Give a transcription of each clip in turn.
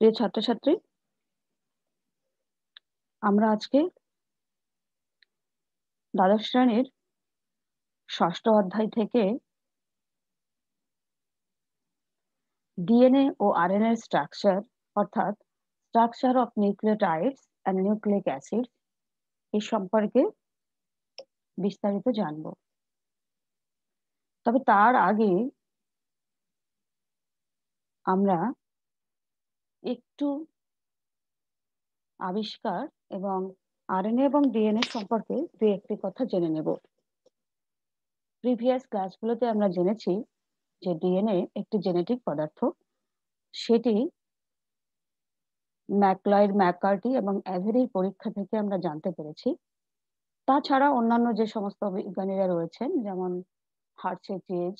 প্রিয় ছাত্রছাত্রী, আমরা আজকে দ্বাদশ শ্রেণীর ষষ্ঠ অধ্যায় থেকে ডিএনএ ও আরএনএ স্ট্রাকচার অর্থাৎ structure of nucleotides and nucleic acid এই সম্পর্কে বিস্তারিত জানব। তবে তার আগে আমরা একটু আবিষ্কার এবং আরএনএ এবং ডিএনএ সম্পর্কে দু একটি কথা জেনে নেব। প্রিভিয়াস ক্লাসগুলোতে আমরা জেনেছি যে ডিএনএ একটি জেনেটিক পদার্থ। সেটি ম্যাকলয়েড, ম্যাককার্টি এবং অ্যাভেরির পরীক্ষা থেকে আমরা জানতে পেরেছি। তাছাড়া অন্যান্য যে সমস্ত বিজ্ঞানীরা রয়েছেন, যেমন হার্সে-চেজ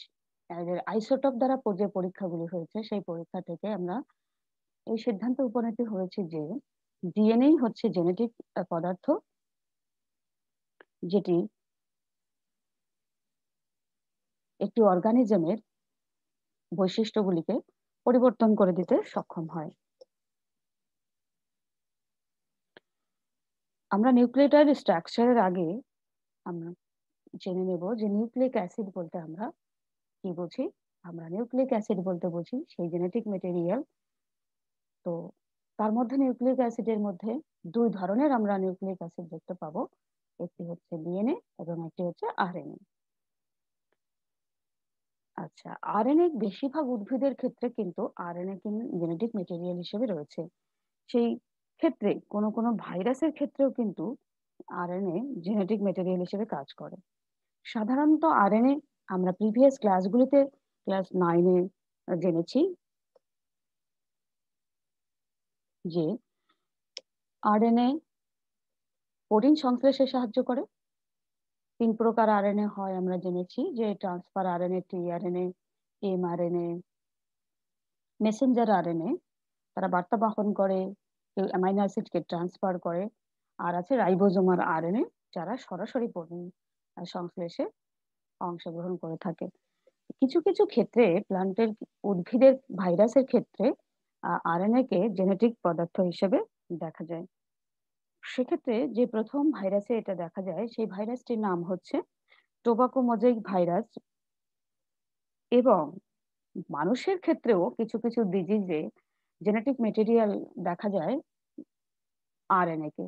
এর আইসোটোপ দ্বারা যে পরীক্ষাগুলি হয়েছে, সেই পরীক্ষা থেকে আমরা এই সিদ্ধান্তে উপনীত হয়েছি যে ডিএনএ হচ্ছে জেনেটিক পদার্থ, যেটি একটি অর্গানিজমের বৈশিষ্ট্যগুলিকে পরিবর্তন করে দিতে সক্ষম হয়। আমরা নিউক্লিওটাইড স্ট্রাকচারের আগে আমরা জেনে নেব যে নিউক্লিক অ্যাসিড বলতে আমরা কি বুঝি। আমরা নিউক্লিক অ্যাসিড বলতে বুঝি সেই জেনেটিক মেটেরিয়াল। তো তার মধ্যে নিউক্লিক অ্যাসিডের মধ্যে দুই ধরনের আমরা নিউক্লিক অ্যাসিড দেখতে পাবো, একটি হচ্ছে ডিএনএ এবং একটি হচ্ছে আরএনএ। আচ্ছা, আরএনএ বেশিরভাগ উদ্ভিদের ক্ষেত্রে কিন্তু আরএনএ জেনেটিক মেটেরিয়াল হিসেবে রয়েছে। সেই ক্ষেত্রে কোনো কোনো ভাইরাসের ক্ষেত্রেও কিন্তু আরএনএ জেনেটিক মেটেরিয়াল হিসেবে কাজ করে। সাধারণত আরএনএ আমরা প্রিভিয়াস ক্লাসগুলিতে ক্লাস 9-এ জেনেছি যে আরএনএ প্রোটিন সংশ্লেষে সাহায্য করে। 3 প্রকার আরএনএ হয় আমরা জেনেছি, যে transfer RNA, tRNA, mRNA, Messenger RNA. তারা বার্তা বহন করে, কেউ অ্যামাইনো অ্যাসিডকে ট্রান্সফার করে। আর আছে রাইবোজোমার আরএনএ, যারা সরাসরি প্রোটিন সংশ্লেষে অংশগ্রহণ করে থাকে। কিছু কিছু ক্ষেত্রে প্ল্যান্টের, উদ্ভিদের ভাইরাসের ক্ষেত্রে আরএনএ কে জেনেটিক পদার্থ হিসেবে দেখা যায়। সেক্ষেত্রে যে প্রথম ভাইরাসে এটা দেখা যায়, সেই ভাইরাসটির নাম হচ্ছে টোবাকো মোজাইক ভাইরাস। এবং মানুষের ক্ষেত্রেও কিছু কিছু ডিজিজে জেনেটিক মেটেরিয়াল দেখা যায় আরএনএ কে।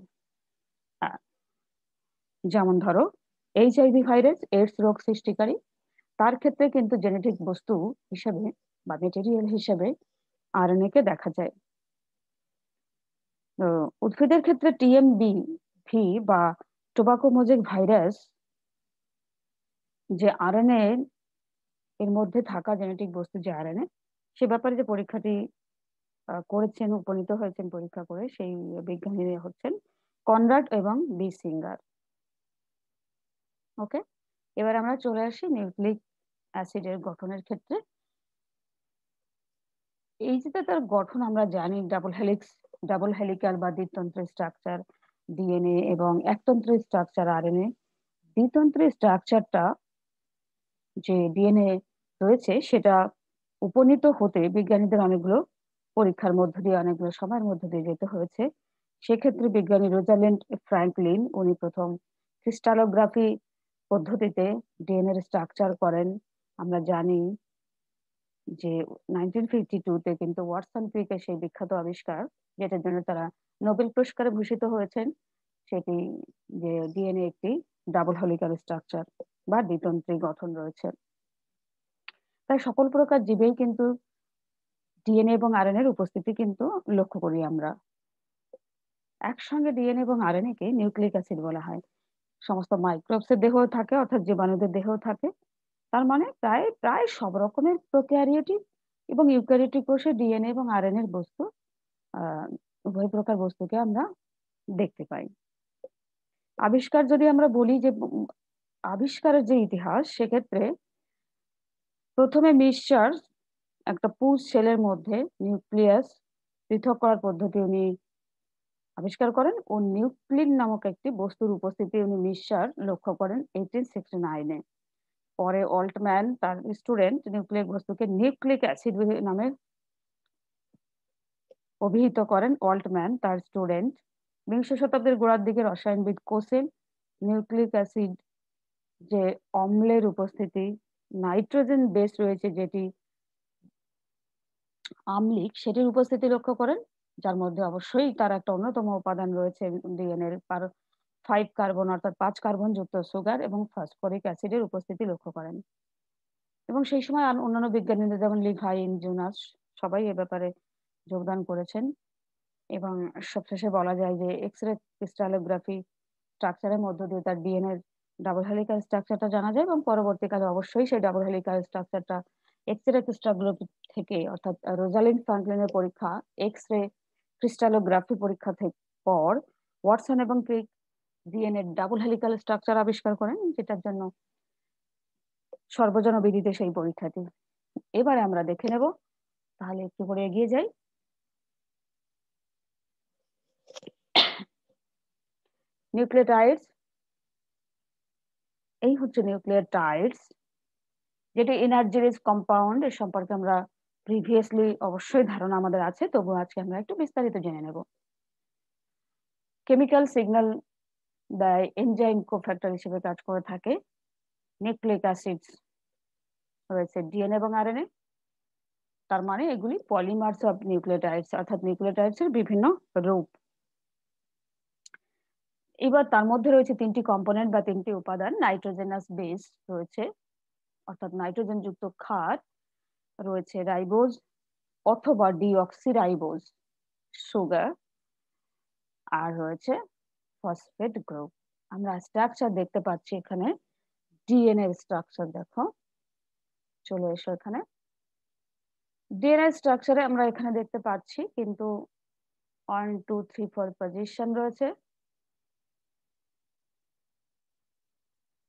যেমন ধরো এইচআইভি ভাইরাস, এইডস রোগ সৃষ্টিকারী, তার ক্ষেত্রে কিন্তু জেনেটিক বস্তু হিসেবে বা মেটেরিয়াল হিসেবে আরএনএ কে দেখা যায়। উদ্ভিদের ক্ষেত্রে টিএমবি ভি বা টোবাকো মোজাইক ভাইরাস, যে আরএনএ এর মধ্যে থাকা জেনেটিক বস্তু যে আরএনএ, সে ব্যাপারে যে পরীক্ষাটি করেছেন, উপনীত হয়েছেন পরীক্ষা করে, সেই বিজ্ঞানীরা হচ্ছেন কনরাড এবং বি সিঙ্গার। ওকে, এবার আমরা চলে আসি নিউক্লিক অ্যাসিডের গঠনের ক্ষেত্রে। এই যে তার গঠন আমরা জানি, ডাবল হেলিক্যাল বা দ্বিতন্ত্রের স্ট্রাকচার ডিএনএ এবং একতন্ত্রের স্ট্রাকচার আরএনএ। দ্বিতন্ত্রের স্ট্রাকচারটা যে ডিএনএ রয়েছে, সেটা উপনীত হতে বিজ্ঞানীদের অনেকগুলো পরীক্ষার মধ্য দিয়ে, অনেকগুলো সময়ের মধ্য দিয়ে যেতে হয়েছে। সেক্ষেত্রে বিজ্ঞানী রোজালিন্ড ফ্র্যাঙ্কলিন, উনি প্রথম ক্রিস্টালোগ্রাফি পদ্ধতিতে ডিএনএ স্ট্রাকচার করেন। আমরা জানি যে 1952-তে কিন্তু ওয়াটসন ক্রিকের সেই বিখ্যাত আবিষ্কার, যেটার জন্য তারা নোবেল পুরস্কারে ভূষিত হয়েছেন, সেটি যে ডিএনএ একটি ডাবল হেলিক্যাল স্ট্রাকচার বা দ্বিতন্ত্রী গঠন রয়েছে। তাই সকল প্রকার জীবেই কিন্তু ডিএনএ এবং আরএনএ এর উপস্থিতি কিন্তু লক্ষ্য করি আমরা। একসঙ্গে ডিএনএ এবং আরএনএ কে নিউক্লিক অ্যাসিড বলা হয়। সমস্ত মাইক্রোবসের দেহেও থাকে, অর্থাৎ জীবাণুদের দেহেও থাকে। তার মানে প্রায় প্রায় সব রকমের প্রোক্যারিওটিক এবং ইউক্যারিওটিক কোষে ডিএনএ এবং আরএনএ এর বস্তু, উভয় প্রকার বস্তুকে আমরা দেখতে পাই। আবিষ্কার যদি আমরা বলি, যে আবিষ্কারের যে ইতিহাস, সেক্ষেত্রে প্রথমে মিক্সচার, একটা পুষ সেলের মধ্যে নিউক্লিয়াস পৃথক করার পদ্ধতি উনি আবিষ্কার করেন, ও নিউক্লিন নামক একটি বস্তুর উপস্থিতি উনি মিক্সচার লক্ষ্য করেন 1869-এ। পরে অল্টম্যান তার স্টুডেন্ট নিউক্লিক বস্তুকে নিউক্লিক অ্যাসিড নামে অভিহিত করেন অল্টম্যান তার স্টুডেন্ট। বিংশ শতাব্দীর গোড়ার দিকে রসায়নবিদ কোসেল নিউক্লিক অ্যাসিড যে অম্লের উপস্থিতি, নাইট্রোজেন বেস রয়েছে যেটি আম্লিক, সেটির উপস্থিতি লক্ষ্য করেন, যার মধ্যে অবশ্যই তার একটা অন্যতম উপাদান রয়েছে ডিএনএ এর 5 কার্বন অর্থাৎ 5 কার্বন যুক্ত সুগার এবং ফসফরিক অ্যাসিডের উপস্থিতি লক্ষ্য করেন। এবং সেই সময় অন্যান্য বিজ্ঞানীরা যেমন লিভাইন, জোনাস সবাই এ ব্যাপারে যোগদান করেছেন। এবং সবশেষে বলা যায় যে এক্স রে ক্রিস্টালোগ্রাফি স্ট্রাকচারের মধ্য দিয়ে তার ডিএনএ ডাবল হেলিক্যাল স্ট্রাকচারটা জানা যায় এবং পরবর্তীকালে অবশ্যই সেই ডাবল হেলিক্যাল স্ট্রাকচারটা এক্স রে ক্রিস্টালোগ্রাফি থেকে অর্থাৎ রোজালিন্ড ফ্রাঙ্কলিনের পরীক্ষা এক্স রে ক্রিস্টালোগ্রাফি পরীক্ষা থেকে পর ওয়াটসন এবং ক্রিক ডিএনএ ডাবল হেলিক্যাল স্ট্রাকচার আবিষ্কার করেন, যেটার জন্য সর্বজনবিদিত সেই পরীক্ষাটি। এবারে আমরা দেখে নেব, তাহলে একটু করে এগিয়ে যাই। নিউক্লিওটাইডস, এই হচ্ছে নিউক্লিওটাইডস, যেটি এনার্জি রিচ কম্পাউন্ড। এর সম্পর্কে আমরা প্রিভিয়াসলি অবশ্যই ধারণা আমাদের আছে, তবু আজকে আমরা একটু বিস্তারিত জেনে নেব। কেমিক্যাল সিগন্যাল দেয়, এনজাইম কোফ্যাক্টর হিসেবে কাজ করে থাকে। নিউক্লিক অ্যাসিডস রয়েছে ডিএনএ এবং আরএনএ, তার মানে এগুলি পলিমার্স অফ নিউক্লিওটাইডস অর্থাৎ নিউক্লিওটাইডস এর বিভিন্ন রূপ। এবার তার মধ্যে রয়েছে 3টি কম্পোনেন্ট বা 3টি উপাদান। নাইট্রোজেনাস বেস রয়েছে অর্থাৎ নাইট্রোজেন যুক্ত ক্ষার রয়েছে, রাইবোজ অথবা ডিঅক্সিরাইবোজ সুগার, আর রয়েছে ফসফেট গ্রুপ। আমরা স্ট্রাকচার দেখতে পাচ্ছি এখানে, ডিএনএ স্ট্রাকচার দেখো, চলে এসো এখানে। ডিএনএ স্ট্রাকচারে আমরা এখানে দেখতে পাচ্ছি কিন্তু 1 2 3 4 পজিশন রয়েছে।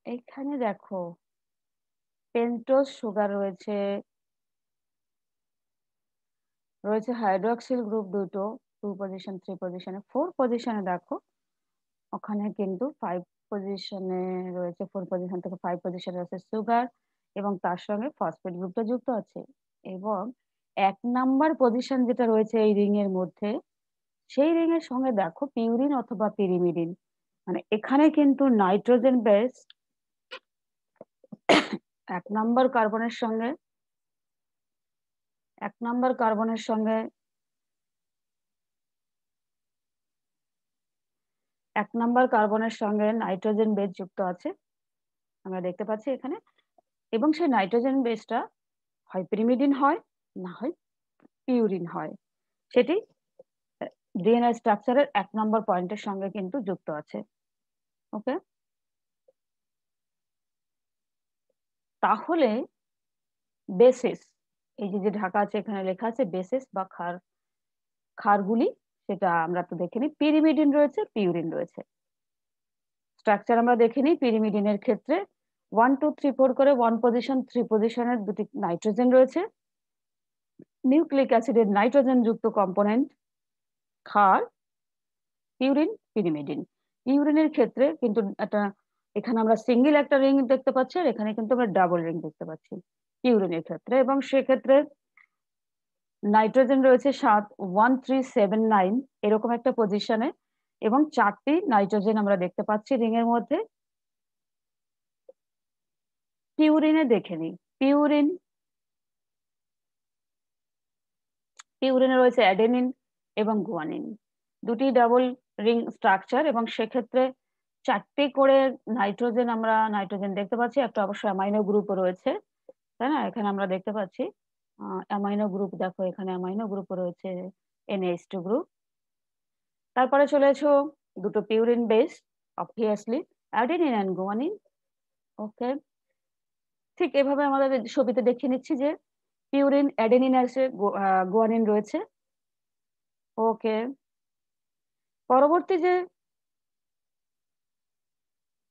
এখানে দেখো পেন্টোজ সুগার রয়েছে, রয়েছে হাইড্রোক্সিল গ্রুপ দুটো 2 পজিশন 3 পজিশনে, 4 পজিশনে দেখো ওখানে কিন্তু 5 পজিশনে রয়েছে, 4 পজিশন থেকে 5 পজিশনে রয়েছে সুগার এবং তার সঙ্গে ফসফেট গ্রুপটা যুক্ত আছে। এবং 1 নাম্বার পজিশন যেটা রয়েছে এই রিং এর মধ্যে, সেই রিং এর সঙ্গে দেখো পিউরিন অথবা পিরিমিডিন, মানে এখানে কিন্তু নাইট্রোজেন বেস 1 নাম্বার কার্বনের সঙ্গে 1 নাম্বার কার্বনের সঙ্গে 1 নাম্বার কার্বনের সঙ্গে নাইট্রোজেন বেস যুক্ত আছে, আমরা দেখতে পাচ্ছি এখানে। এবং সেই নাইট্রোজেন বেসটা হয় পিরিমিডিন হয়, না হয় পিউরিন হয়, সেটি ডিএনএ স্ট্রাকচারের 1 নম্বর পয়েন্টের সঙ্গে কিন্তু যুক্ত আছে। ওকে, তাহলে বেসিস, এই যে ঢাকা আছে এখানে লেখা আছে বেসিস বা ক্ষারগুলি, সেটা আমরা তো দেখে নিই। পিরিমিডিন রয়েছে, পিউরিন রয়েছে। স্ট্রাকচার আমরা দেখে নিই। পিরিমিডিনের ক্ষেত্রে 1 2 3 4 করে 1 পজিশন 3 পজিশনের দুটি নাইট্রোজেন রয়েছে। নিউক্লিক অ্যাসিডের নাইট্রোজেন যুক্ত কম্পোনেন্ট ক্ষার, পিউরিন, পিরিমিডিন। ইউরিনের ক্ষেত্রে কিন্তু একটা, এখানে আমরা সিঙ্গেল একটা রিং দেখতে পাচ্ছি আর এখানে কিন্তু আমরা ডাবল রিং দেখতে পাচ্ছি ইউরিনের ক্ষেত্রে। এবং সেক্ষেত্রে নাইট্রোজেন রয়েছে 7 1 3 7 9 এরকম একটা পজিশনে, এবং 4টি নাইট্রোজেন আমরা দেখতে পাচ্ছি রিং এর মধ্যে। পিউরিনে দেখে নিই, পিউরিনে রয়েছে অ্যাডেনিন এবং গুয়ানিন, দুটি ডাবল রিং স্ট্রাকচার, এবং সেক্ষেত্রে 4টি করে নাইট্রোজেন দেখতে পাচ্ছি। একটা অবশ্যই অ্যামাইনো গ্রুপ রয়েছে, তাই না? এখানে আমরা দেখতে পাচ্ছি অ্যামাইনো গ্রুপ, দেখো এখানে অ্যামাইনো গ্রুপ রয়েছে NH2 গ্রুপ। তারপরে চলে এসো দুটো purine base, obviously adenine and guanine. Okay, ঠিক এভাবে আমাদের ছবিতে দেখিয়ে নিচ্ছি যে পিউরিন, অ্যাডেনিন আছে, গুয়ানিন রয়েছে। ওকে, পরবর্তী যে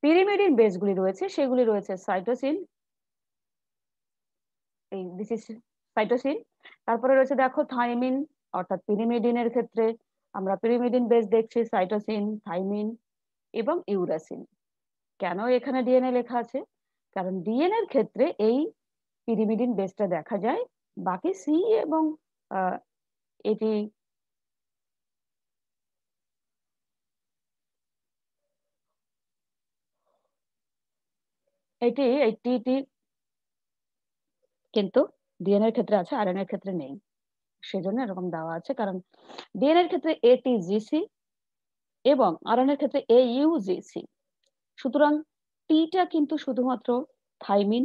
পিরিমিডিন বেসগুলি রয়েছে সেগুলি রয়েছে সাইটোসিন, এই দিস ইজ সাইটোসিন। তারপরে রয়েছে দেখো থাইমিন, অর্থাৎ পিরিমিডিনের ক্ষেত্রে আমরা পিরিমিডিন বেস দেখছি সাইটোসিন, থাইমিন এবং ইউরাসিন। কেন এখানে ডিএনএ লেখা আছে? কারণ ডিএনএ এর ক্ষেত্রে এই পিরিমিডিন বেসটা দেখা যায়, বাকি সি এবং এটি এই টি কিন্তু ডিএনএ এর ক্ষেত্রে আছে, আরএনএ এর ক্ষেত্রে নেই। সেজন্য এরকম দেওয়া আছে, কারণ ডিএনএ এর ক্ষেত্রে এটিজিসি এবং আরএনএ এর ক্ষেত্রে এইউজিসি। সুতরাং টিটা কিন্তু শুধুমাত্র থাইমিন,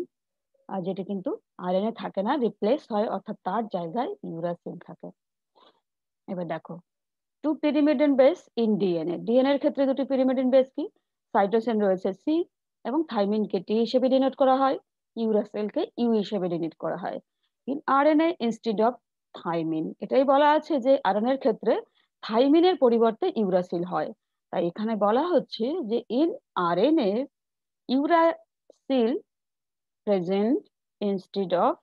আর যেটা কিন্তু আরএনএ থাকে না, রিপ্লেস হয়, অর্থাৎ তার জায়গায় ইউরাসিল থাকে। এবার দেখো, two pyrimidine base in DNA. DNA এর ক্ষেত্রে দুটি পিরিমিডিন বেস কি, সাইটোসিন রয়েছে সি এবং থাইমিনকে টি হিসেবে ডিনোট করা হয়, ইউরাসিলকে ইউ হিসেবে ডিনোট করা হয়। In RNA instead of thymine, এটাই বলা আছে যে আরএনএ এর ক্ষেত্রে থাইমিনের পরিবর্তে ইউরাসিল হয়। তাই এখানে বলা হচ্ছে যে in RNA uracil present instead of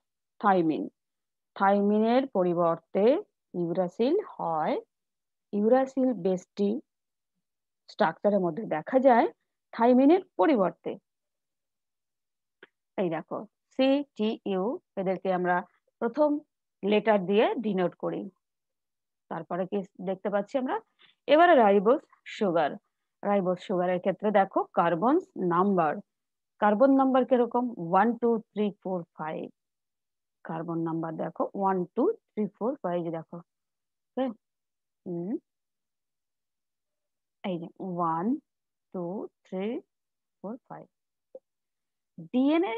thymine. থাইমিনের পরিবর্তে ইউরাসিল হয়। ইউরাসিল বেসটি স্ট্রাকচারের মধ্যে দেখা যায় থাইমিনের পরিবর্তে। এই দেখো, সি টি ইউ, এদেরকে আমরা প্রথম লেটার দিয়ে ডিনোট করি। তারপরে কি দেখতে পাচ্ছি আমরা, এবারে রাইবোজ সুগার। রাইবোজ সুগারের ক্ষেত্রে দেখো কার্বন নাম্বার, কার্বন নাম্বার কিরকম, 1 2 3 4 5। কার্বন নাম্বার দেখো 1 2 3 4 5, দেখো এই যে 1 2 3 4 5। ডিএনএ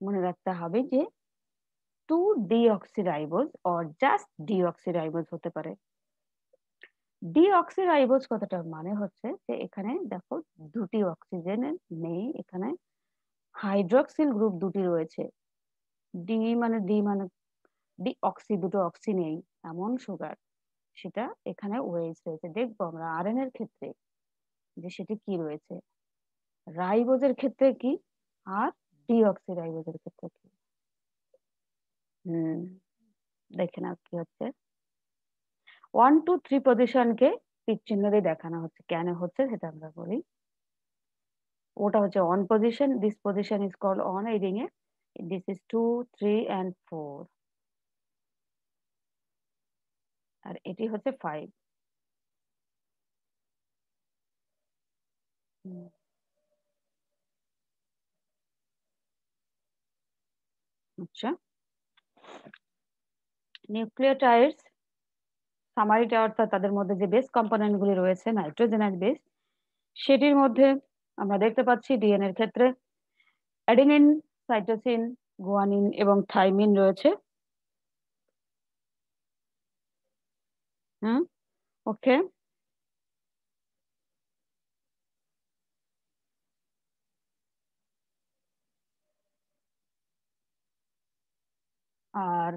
মনে রাখতে হবে যে 2 ডিঅক্সিরাইবোজ অর জাস্ট ডিঅক্সিরাইবোজ হতে পারে। ডিঅক্সিরাইবোজ কথাটার মানে হচ্ছে যে এখানে দেখো দুটি অক্সিজেন নেই, এখানে হাইড্রক্সিল গ্রুপ দুটি রয়েছে। ডি মানে ডিঅক্সি, দুটো অক্সি নেই এমন সুগার, সেটা এখানে ওএইচ রয়েছে। দেখবো আমরা আরএনএ এর ক্ষেত্রে যে সেটা কি রয়েছে, রাইবোজের ক্ষেত্রে কি আর ডিঅক্সিরাইবোজের ক্ষেত্রে কি। দেখে নাও কি হচ্ছে। 1 2 3 পজিশনকে তীর চিহ্ন দিয়ে দেখানো হচ্ছে, কেন হচ্ছে সেটা আমরা বলি। ওটা হচ্ছে one position, this position is called one এই রিং এ, দিস ইজ 2 3 and 4, আর এটি হচ্ছে 5। আচ্ছা, নিউক্লিওটাইডস সামারিটা, অর্থাৎ তাদের মধ্যে যে বেস কম্পোনেন্ট গুলি রয়েছে নাইট্রোজেনাস বেস, সেটির মধ্যে আমরা দেখতে পাচ্ছি ডিএনএ এর ক্ষেত্রে অ্যাডেনিন, সাইটোসিন, গুয়ানিন এবং থাইমিন রয়েছে। ওকে, আর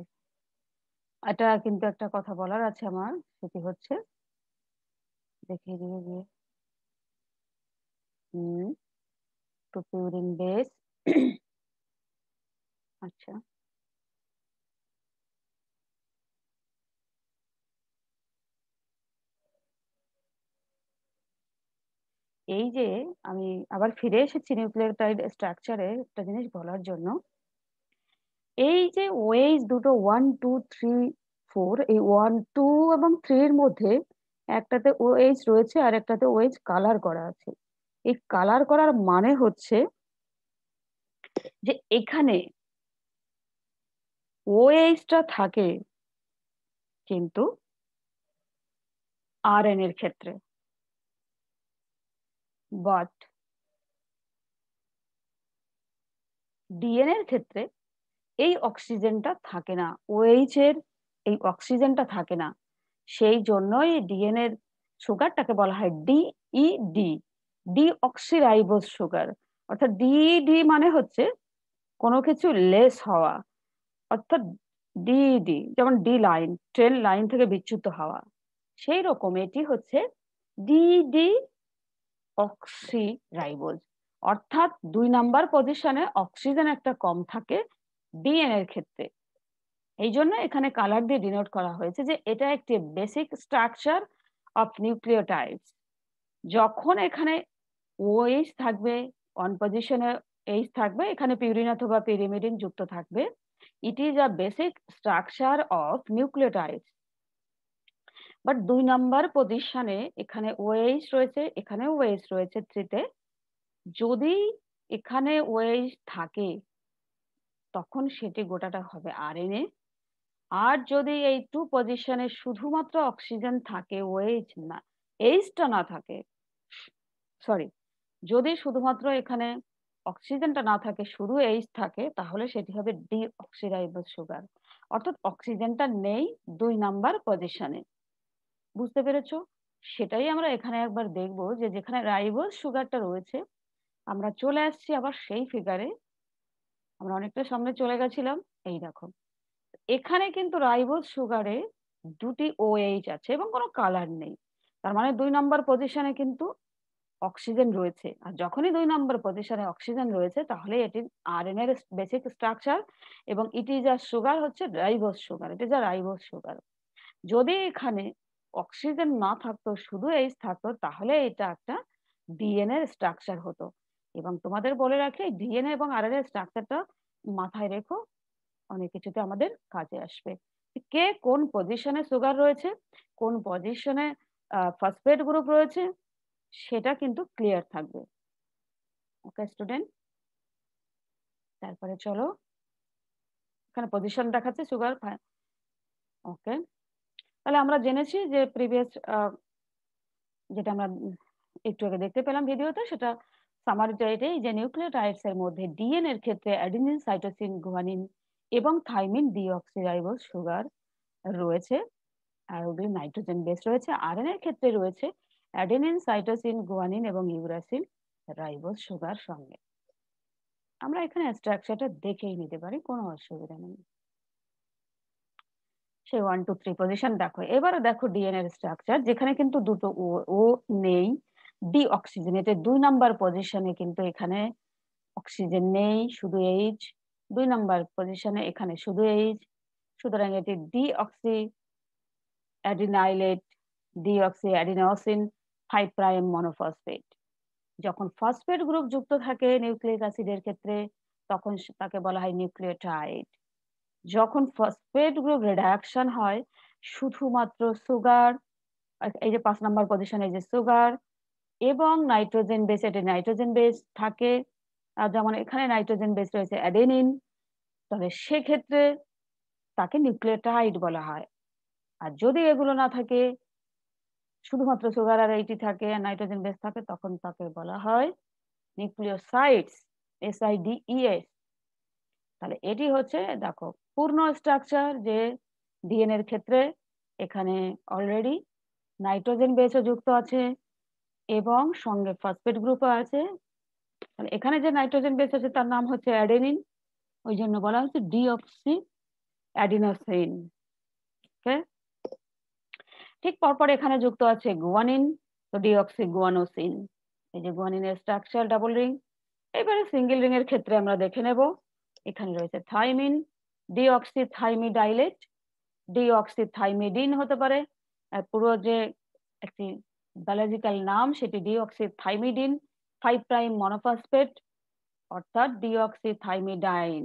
এটা কিন্তু একটা কথা বলার আছে আমার, সেটি হচ্ছে দেখিয়ে দিয়ে গিয়ে টু পিউরিন বেস। আচ্ছা, এই যে আমি আবার ফিরে এসেছি নিউক্লিওটাইড স্ট্রাকচারে একটা জিনিস বলার জন্য। এই যে ওয়েজ দুটো 1 2 3 4, এই 1 2 এবং 3 এর মধ্যে একটাতে ওএইচ রয়েছে আর একটাতে ওএইচ কালার করা আছে। এই কালার করার মানে হচ্ছে যে এখানে ওএইচটা থাকে কিন্তু আরএন এর ক্ষেত্রে, বাট ডিএনএ এর ক্ষেত্রে এই অক্সিজেনটা থাকে না, ওএইচ এর এই অক্সিজেনটা থাকে না। সেই জন্যই ডিএনএ এর সুগারটাকে বলা হয় ডিইডি, ডিঅক্সিরাইবোজ সুগার। অর্থাৎ ডিইডি মানে হচ্ছে কোনো কিছু লেস হওয়া, অর্থাৎ ডিইডি যেমন ডি লাইন, ট্রেন লাইন থেকে বিচ্যুত হওয়া, সেই রকম এটি হচ্ছে ডিডি অক্সিরাইবোজ। অর্থাৎ 2 নাম্বার পজিশনে অক্সিজেন একটা কম থাকে ডিএনএ এর ক্ষেত্রে। এই জন্য এখানে কালার দিয়ে ডিনোট করা হয়েছে যে এটা একটি বেসিক স্ট্রাকচার অফ নিউক্লিওটাইডস। যখন এখানে ওএইচ থাকবে, অন পজিশনে এইচ থাকবে, এখানে পিউরিন অথবা পিরিমিডিন যুক্ত থাকবে, it is a basic structure of nucleotides. But 2 number পজিশনে এখানে ওএইচ রয়েছে, এখানে ওএইচ রয়েছে 3 তে। যদি এখানে ওয়েজ থাকে তখন সেটি গোটাটা হবে আরএনএ। আর যদি এই 2 পজিশনে শুধুমাত্র অক্সিজেন থাকে, ওয়েজ না, এইচটা না থাকে, সরি, যদি শুধুমাত্র এখানে অক্সিজেনটা না থাকে, শুধু এইচ থাকে, তাহলে সেটি হবে ডিঅক্সিরাইবোজ সুগার। অর্থাৎ অক্সিজেনটা নেই 2 নাম্বার পজিশনে। বুঝতে পেরেছো? সেটাই আমরা এখানে একবার দেখব যে যেখানে রাইবোজ সুগারটা রয়েছে, আমরা চলে আসছি আবার সেই ফিগারে। আমরা অনেকটা সামনে চলে গেছিলাম। এই দেখো, এখানে কিন্তু রাইবোজ সুগারে 2টি ওএইচ আছে এবং কোনো কালার নেই। তার মানে 2 নাম্বার পজিশনে কিন্তু অক্সিজেন রয়েছে। আর যখনই 2 নাম্বার পজিশনে অক্সিজেন রয়েছে, তাহলে এটি আরএনএ এর বেসিক স্ট্রাকচার এবং ইট ইজ আ সুগার, হচ্ছে ribose sugar. It is a ribose sugar. যদি এখানে অক্সিজেন না থাকতো, শুধু এইচ থাকতো, তাহলে এটা একটা ডিএনএ স্ট্রাকচার হতো। এবং তোমাদের বলে রাখি, ডিএনএ এবং আরএনএ স্ট্রাকচারটা মাথায় রেখো, অনেক কিছুতে আমাদের কাজে আসবে। কে কোন পজিশনে সুগার রয়েছে, কোন পজিশনে ফসফেট গ্রুপ রয়েছে, সেটা কিন্তু ক্লিয়ার থাকবে। ওকে স্টুডেন্ট, তারপরে চলো, এখানে পজিশন দেখাচ্ছে সুগার। ওকে, তাহলে আমরা জেনেছি যে প্রিভিয়াস যেটা আমরা একটু আগে দেখতে পেলাম ভিডিওতে, সেটা সামারিটা এটাই যে নিউক্লিওটাইডস এর মধ্যে ডিএনএ এর ক্ষেত্রে অ্যাডিনিন, সাইটোসিন, গুয়ানিন এবং থাইমিন ডিঅক্সিরাইবোজ সুগার রয়েছে, আর ওগুলি নাইট্রোজেন বেস রয়েছে। আরএনএ এর ক্ষেত্রে রয়েছে অ্যাডেনিন, সাইটোসিন, গুয়ানিন এবং ইউরাসিল রাইবোজ সুগার সঙ্গে। আমরা এখানে স্ট্রাকচারটা দেখেই নিতে পারি, কোনো অসুবিধা নেই। সেই 1 2 3 পজিশন দেখো। এবারে দেখো ডিএনএ এর স্ট্রাকচার, যেখানে কিন্তু দুটো ও নেই, ডিঅক্সিজেনেটেড 2 নাম্বার পজিশনে কিন্তু এখানে অক্সিজেন নেই, শুধু এইচ। 2 নাম্বার পজিশনে এখানে শুধু এইচ, সুতরাং এটি deoxy adenylate, deoxy adenosine 5 prime monophosphate. যখন ফসফেট গ্রুপ যুক্ত থাকে নিউক্লিক অ্যাসিডের ক্ষেত্রে, তখন তাকে বলা হয় নিউক্লিওটাইড। যখন ফসফেট গ্রুপ রিডাকশন হয়, শুধুমাত্র সুগার, এই যে 5 নাম্বার পজিশনে যে সুগার এবং নাইট্রোজেন বেস, এটি নাইট্রোজেন বেস থাকে, যেমন এখানে নাইট্রোজেন বেস রয়েছে অ্যাডেনিন, তবে সেক্ষেত্রে তাকে নিউক্লিওটাইড বলা হয়। আর যদি এগুলো না থাকে, শুধুমাত্র সুগার আর এইটি থাকে, নাইট্রোজেন বেস থাকে, তখন তাকে বলা হয় নিউক্লিওসাইডস, SIDES। তাহলে এটি হচ্ছে, দেখো, পূর্ণ স্ট্রাকচার যে ডিএনএ এর ক্ষেত্রে এখানে অলরেডি নাইট্রোজেন বেসও যুক্ত আছে এবং সঙ্গে ফসফেট গ্রুপও আছে। তাহলে এখানে যে নাইট্রোজেন বেস আছে তার নাম হচ্ছে অ্যাডেনিন, ওই জন্য বলা হচ্ছে ডিঅক্সি অ্যাডিনোসিন। ওকে, ঠিক পরপর এখানে যুক্ত আছে গুয়ানিন, তো ডিঅক্সি গুয়ানোসিন। এই যে গুয়ানিনের স্ট্রাকচার ডাবল রিং। এবারে সিঙ্গেল রিং এর ক্ষেত্রে আমরা দেখে নেব, এখানে রয়েছে থাইমিন, ডিঅক্সি থাইমিডাইলেট, ডিঅক্সি থাইমিডিন হতে পারে, পুরো যে একটি বায়োলজিক্যাল নাম সেটি ডিঅক্সি থাইমিডিন 5 প্রাইম মনোফসফেট, অর্থাৎ ডিঅক্সি থাইমিডাইন।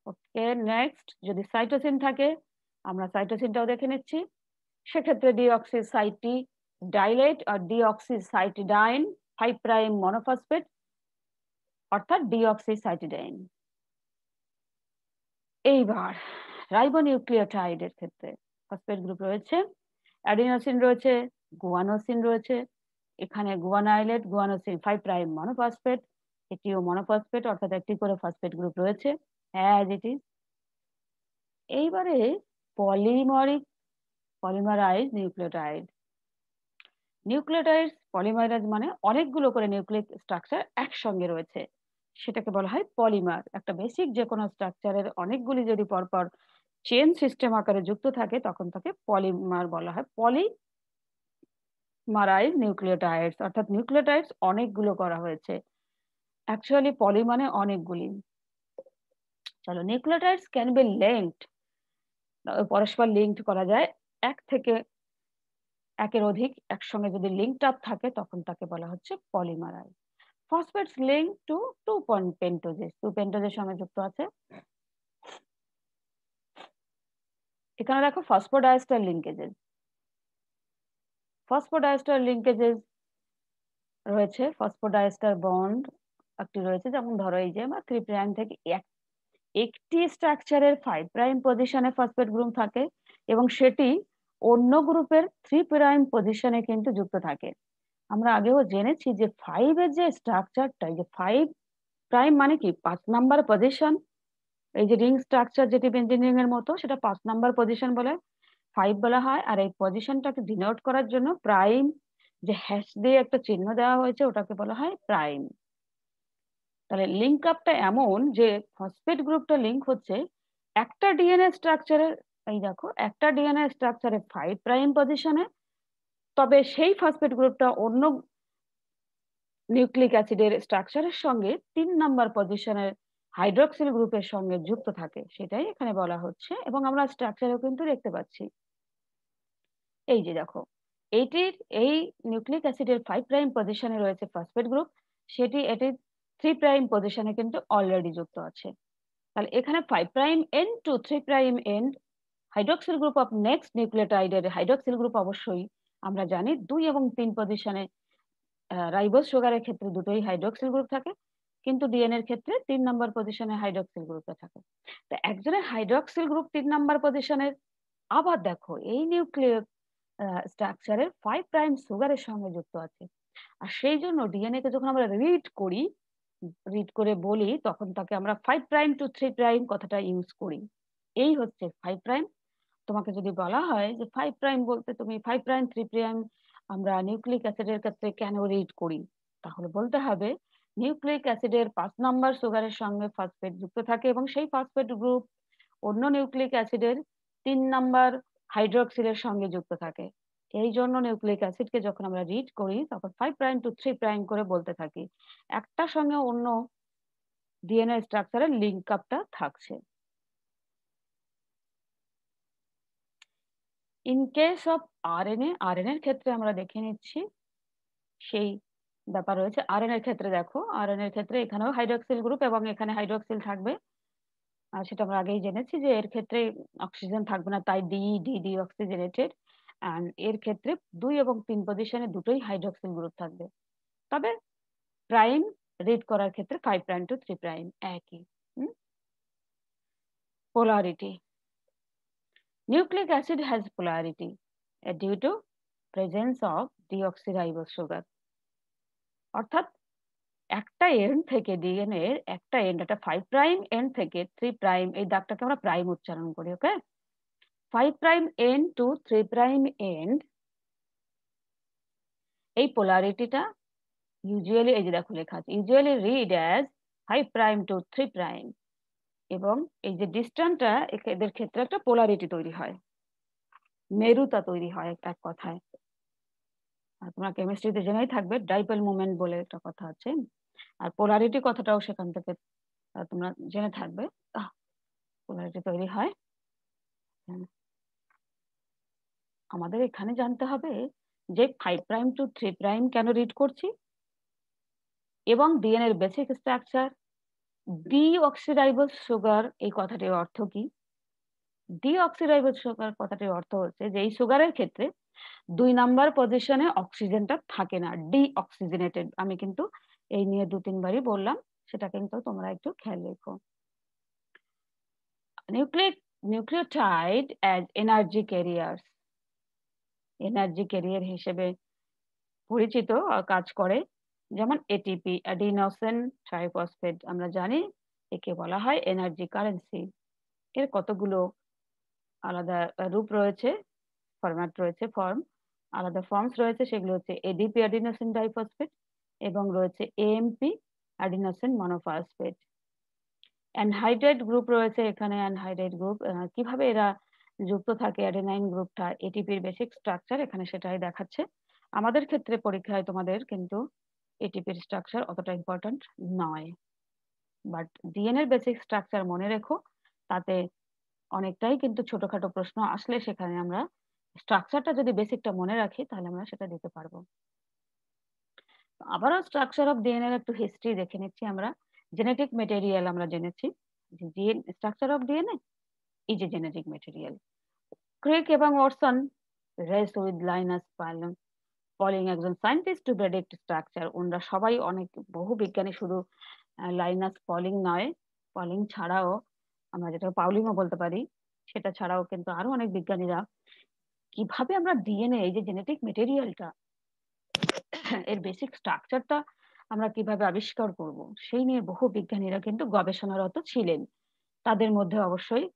ওকে, নেক্সট যদি সাইটোসিন থাকে, আমরা সাইটোসিনটাও দেখে নিচ্ছি। সেক্ষেত্রে ডিঅক্সিসাইটি ডাইলেট আর ডিঅক্সিসাইটিডাইন 5 প্রাইম মনোফসফেট, অর্থাৎ ডিঅক্সিসাইটিডাইন। এইবার রাইবোনিউক্লিওটাইডের ক্ষেত্রে ফসফেট গ্রুপ রয়েছে, অ্যাডিনোসিন রয়েছে, গুয়ানোসিন রয়েছে। এখানে গুয়ানাইলেট, গুয়ানোসিন 5 প্রাইম মনোফসফেট, এটিও মনোফসফেট, অর্থাৎ একটি করে ফসফেট গ্রুপ রয়েছে অ্যাজ ইট ইজ। এইবারে পলিমারাইজ নিউক্লিওটাইড। নিউক্লিওটাইড পলিমারাইজ মানে অনেকগুলো করে নিউক্লিক স্ট্রাকচার একসঙ্গে রয়েছে, সেটাকে বলা হয় পলিমার। একটা বেসিক যে কোনো স্ট্রাকচারের অনেকগুলি যদি পরপর চেন সিস্টেম আকারে যুক্ত থাকে, তখন তাকে পলিমার বলা হয়। পলিমারাইজ নিউক্লিওটাইডস, অর্থাৎ নিউক্লিওটাইডস অনেকগুলো করা হয়েছে। অ্যাকচুয়ালি পলি মানে অনেকগুলি। চলো, নিউক্লিওটাইডস ক্যান বি লিঙ্কড, পরস্পর লিঙ্কড করা যায়। এক থেকে একের অধিক একসঙ্গে যদি লিঙ্কড আপ থাকে, তখন তাকে বলা হচ্ছে পলিমারাইজ। ফসফেটস লিঙ্ক টু 2 পেন্টোজেস, 2 পেন্টোজের সঙ্গে যুক্ত আছে। এখানে দেখো ফসফোডাইস্টার লিঙ্কেজেস, ফসফোডাইস্টার লিঙ্কেজেস রয়েছে ফসফোডাইএস্টার বন্ড একটি রয়েছে, যেমন ধরো এই যে আমরা 3 প্রাইম থেকে একটি স্ট্রাকচারের 5 প্রাইম পজিশনে ফসফেট গ্রুপ থাকে এবং সেটি অন্য গ্রুপের 3 প্রাইম পজিশনে কিন্তু যুক্ত থাকে। আমরা আগেও জেনেছি যে 5 এর যে স্ট্রাকচারটা, এই যে 5 প্রাইম মানে কি 5 নাম্বার পজিশন, এই যে রিং স্ট্রাকচার যেটি বেঞ্জিনিয়ারিং এর মতো, সেটা 5 নাম্বার পজিশন বলে 5 বলা হয়। আর এই পজিশনটাকে ডিনোট করার জন্য প্রাইম যে হ্যাশ দিয়ে একটা চিহ্ন দেওয়া হয়েছে ওটাকে বলা হয় প্রাইম। তাহলে লিঙ্ক আপটা এমন যে ফসফেট গ্রুপটা লিঙ্ক হচ্ছে একটা ডিএনএ স্ট্রাকচারের, এই দেখো একটা ডিএনএ স্ট্রাকচারে 5 প্রাইম পজিশনে, তবে সেই ফসফেট গ্রুপটা অন্য নিউক্লিক অ্যাসিডের স্ট্রাকচারের সঙ্গে 3 নাম্বার পজিশনের হাইড্রক্সিল গ্রুপের সঙ্গে যুক্ত থাকে, সেটাই এখানে বলা হচ্ছে। এবং আমরা স্ট্রাকচারও কিন্তু দেখতে পাচ্ছি, এই যে দেখো এই নিউক্লিক অ্যাসিডের 5 প্রাইম পজিশনে রয়েছে ফসফেট গ্রুপ, এটি 3 প্রাইম পজিশনে কিন্তু অলরেডি যুক্ত আছে। তাহলে এখানে 5 prime end to 3 prime end hydroxyl group of next নিউক্লিওটাইডের হাইড্রক্সিল গ্রুপ অবশ্যই আমরা জানি 2 এবং 3 পজিশনে। রাইবোজ সুগারের ক্ষেত্রে দুটোই হাইড্রক্সিল গ্রুপ থাকে, কিন্তু ডিএনএ এর ক্ষেত্রে 3 নাম্বার পজিশনে হাইড্রক্সিল গ্রুপটা থাকে। তো একজনের হাইড্রক্সিল গ্রুপ 3 নাম্বার পজিশনের, আবার দেখো এই নিউক্লিয় স্ট্রাকচারের 5 প্রাইম সুগারের সঙ্গে যুক্ত আছে। আর সেই জন্য ডিএনএ কে যখন আমরা রিড করে বলি, তখন তাকে আমরা 5 প্রাইম টু 3 প্রাইম কথাটা ইউজ করি। এই হচ্ছে 5 প্রাইম। তোমাকে যদি বলা হয় যে 5 প্রাইম বলতে তুমি 5 প্রাইম 3 প্রাইম আমরা নিউক্লিক অ্যাসিডের ক্ষেত্রে কেন রিড করি, তাহলে বলতে হবে নিউক্লিক অ্যাসিডের 5 নাম্বার সুগারের সঙ্গে ফসফেট যুক্ত থাকে এবং সেই ফসফেট গ্রুপ অন্য নিউক্লিক অ্যাসিডের 3 নাম্বার হাইড্রোক্সিলের সঙ্গে যুক্ত থাকে। এই জন্য নিউক্লিক অ্যাসিডকে যখন আমরা রিড করি তখন 5 প্রাইম টু 3 প্রাইম করে বলতে থাকি, একটা সঙ্গে অন্য ডিএনএ স্ট্রাকচারের লিঙ্ক আপটা থাকছে। ইন কেস অফ আরএনএ, এর ক্ষেত্রে আমরা দেখে নিচ্ছি সেই ব্যাপার রয়েছে। আরএনএ এর ক্ষেত্রে দেখো, আরএনএ এর ক্ষেত্রে এখানেও হাইড্রক্সিল গ্রুপ এবং এখানে হাইড্রক্সিল থাকবে। আর সেটা আমরা আগেই জেনেছি যে এর ক্ষেত্রে অক্সিজেন থাকবে না, তাই ডি অক্সিজেনেটেড। এন্ড এর ক্ষেত্রে 2 এবং 3 পজিশনে দুটোই হাইড্রক্সিল গ্রুপ থাকবে। তবে প্রাইম রিড করার ক্ষেত্রে 5 প্রাইম টু 3 প্রাইম একই। Polarity, nucleic acid has polarity due to presence of deoxyribose sugar। অর্থাৎ একটা এন্ড থেকে ডিএনএ এর একটা এন্ড, একটা 5 প্রাইম এন্ড থেকে 3 প্রাইম, এই দাগটাকে আমরা প্রাইম উচ্চারণ করি, okay. 5 prime end to 3 prime end, এই পোলারিটিটা ইউজুয়ালি, এই যে দেখো লেখা আছে, usually read as 5 prime to 3 prime. এবং এই যে ডিস্টেন্সটা, এদের ক্ষেত্রে একটা পোলারিটি তৈরি হয়, মেরুতা তৈরি হয় এক কথায়। আর তোমরা কেমিস্ট্রিতে জেনেই থাকবে ডাইপোল মোমেন্ট বলে একটা কথা আছে, আর পোলারিটি কথাটাও সেখান থেকে তোমরা জেনে থাকবে। পোলারিটি তৈরি হয়। আমাদের এখানে জানতে হবে যে 5 প্রাইম টু 3 প্রাইম কেন রিড করছি এবং ডিএনএ এর বেসিক স্ট্রাকচার। ডিঅক্সিরাইবোজ সুগার এই কথাটির অর্থ কি? ডিঅক্সিরাইবোজ সুগার কথাটির অর্থ হচ্ছে যে এই সুগারের ক্ষেত্রে 2 নাম্বার পজিশনে অক্সিজেনটা থাকে না, ডিঅক্সিজেনেটেড। আমি কিন্তু এই নিয়ে 2-3 বারই বললাম, সেটা কিন্তু তোমরা একটু খেয়াল রেখো। Nucleotide as energy carriers, energy career হিসেবে পরিচিত কাজ করে। যেমন এটিপি, অ্যাডিনোসিন ট্রাইফসফেট, আমরা জানি একে বলা হয় এনার্জি কারেন্সি। এর কতগুলো আলাদা রূপ রয়েছে, ফরম্যাট রয়েছে, আলাদা ফর্মস রয়েছে। সেগুলো হচ্ছে এডিপি, অ্যাডিনোসিন ডাইফসফেট, এবং রয়েছে AMP, adenosine monophosphate. Anhydride group রয়েছে এখানে। অ্যানহাইড্রাইড গ্রুপ কিভাবে এরা যুক্ত থাকে, অ্যাডেনাইন গ্রুপটা এটিপির বেসিক স্ট্রাকচার এখানে সেটাই দেখাচ্ছে। আমাদের ক্ষেত্রে পরীক্ষায় তোমাদের কিন্তু এটিপির স্ট্রাকচার অতটা ইম্পর্ট্যান্ট নয়, বাট ডিএনএর বেসিক স্ট্রাকচার মনে রেখো, তাতে অনেকটাই কিন্তু ছোটখাটো প্রশ্ন আসলে সেখানে আমরা স্ট্রাকচারটা যদি বেসিকটা মনে রাখি তাহলে আমরা সেটা দিতে পারবো। আবারও স্ট্রাকচার অফ ডিএনএ এর একটু হিস্ট্রি দেখে নিচ্ছি আমরা। জেনেটিক মেটেরিয়াল আমরা জেনেছি, যে স্ট্রাকচার অফ ডিএনএ এই যে জেনেটিক মেটেরিয়াল। ক্রিক এবং Watson, race with Linus Pauling, Pauling একজন সায়েন্টিস্ট টু প্রেডিক্ট স্ট্রাকচার। ওনারা সবাই অনেক বহু বিজ্ঞানী, শুধু লাইনাস পলিং নয়, পলিং ছাড়াও আমরা যেটা পাউলিংও বলতে পারি, সেটা ছাড়াও কিন্তু আরো অনেক বিজ্ঞানীরা কিভাবে আমরা ডিএনএ, এই যে জেনেটিক মেটেরিয়ালটা, এর বেসিক স্ট্রাকচারটা আমরা কিভাবে আবিষ্কার করব, সেই নিয়ে বহু বিজ্ঞানীরা কিন্তু গবেষণারত ছিলেন। তাদের মধ্যে অবশ্যই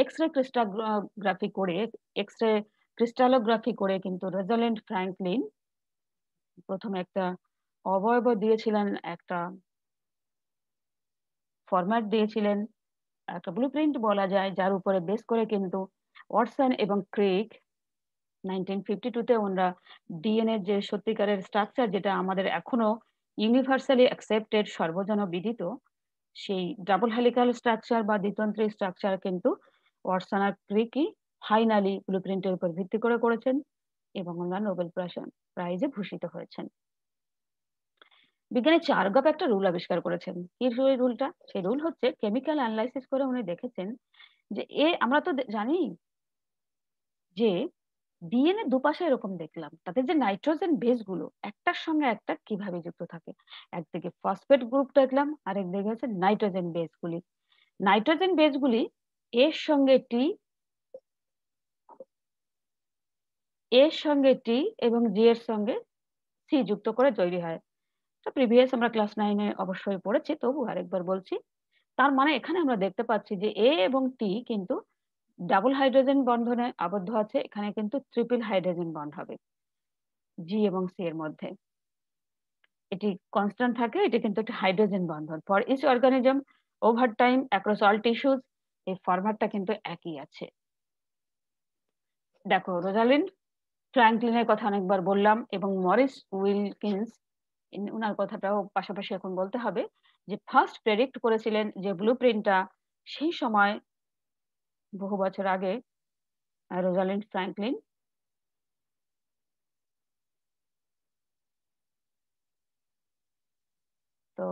এক্স রে ক্রিস্টালোগ্রাফি করে এক্স রে ক্রিস্টালোগ্রাফি করে কিন্তু রোজালিন্ড ফ্র্যাঙ্কলিন প্রথমে একটা অবয়ব দিয়েছিলেন, একটা ফরম্যাট দিয়েছিলেন, একটা ব্লুপ্রিন্ট বলা যায়, যার উপরে বেস করে কিন্তু ওয়াটসন এবং ক্রিক 1952-তে ওনারা ডিএনএ যে সত্যিকারের স্ট্রাকচার, যেটা আমাদের এখনো ইউনিভার্সালি অ্যাকসেপ্টেড, সর্বজন বিদিত, সেই ডাবল হেলিক্যাল স্ট্রাকচার বা দ্বিতন্ত্রী স্ট্রাকচার কিন্তু ওয়াটসন আর ক্রিকই ফাইনালি ব্লুপ্রিন্টের উপর ভিত্তি করে করেছেন এবং ওনারা নোবেল প্রাইজে ভূষিত হয়েছেন। বিজ্ঞানী চার্গাপ একটা রুল আবিষ্কার করেছেন। কি রুলটা? সেই রুল হচ্ছে, কেমিক্যাল অ্যানালাইসিস করে উনি দেখেছেন যে আমরা তো জানি যে ডিএনএ দুপাশে এরকম দেখলাম, তাদের যে নাইট্রোজেন বেস গুলো একটার সঙ্গে একটা কিভাবে যুক্ত থাকে, একদিকে ফসফেট গ্রুপ দেখলাম, আর একদিকে হচ্ছে নাইট্রোজেন বেস গুলি। নাইট্রোজেন বেস গুলি এর সঙ্গে টি, এর সঙ্গে টি এবং জি এর সঙ্গে সি যুক্ত করে তৈরি হয়। প্রিভিয়াস আমরা ক্লাস 9-এ অবশ্যই পড়েছি, তবু আরেকবার বলছি। তার মানে এখানে আমরা দেখতে পাচ্ছি যে এ এবং টি কিন্তু ডাবল হাইড্রোজেন বন্ধনে আবদ্ধ আছে, এখানে কিন্তু ট্রিপল হাইড্রোজেন বন্ড হবে জি এবং সি এর মধ্যে। এটি কনস্ট্যান্ট থাকে, এটি কিন্তু একটা হাইড্রোজেন বন্ধন। For each organism over time across all tissues, এই ফরম্যাটটা কিন্তু একই আছে। দেখো, রোজালিন্ড ফ্র্যাঙ্কলিনের কথা অনেকবার বললাম এবং মরিস উইলকিন্স, উনার কথাটাও পাশাপাশি এখন বলতে হবে, যে ফার্স্ট প্রেডিক্ট করেছিলেন যে ব্লুপ্রিন্টটা সেই সময় বহু বছর আগে রোজালিন্ড ফ্র্যাঙ্কলিন। তো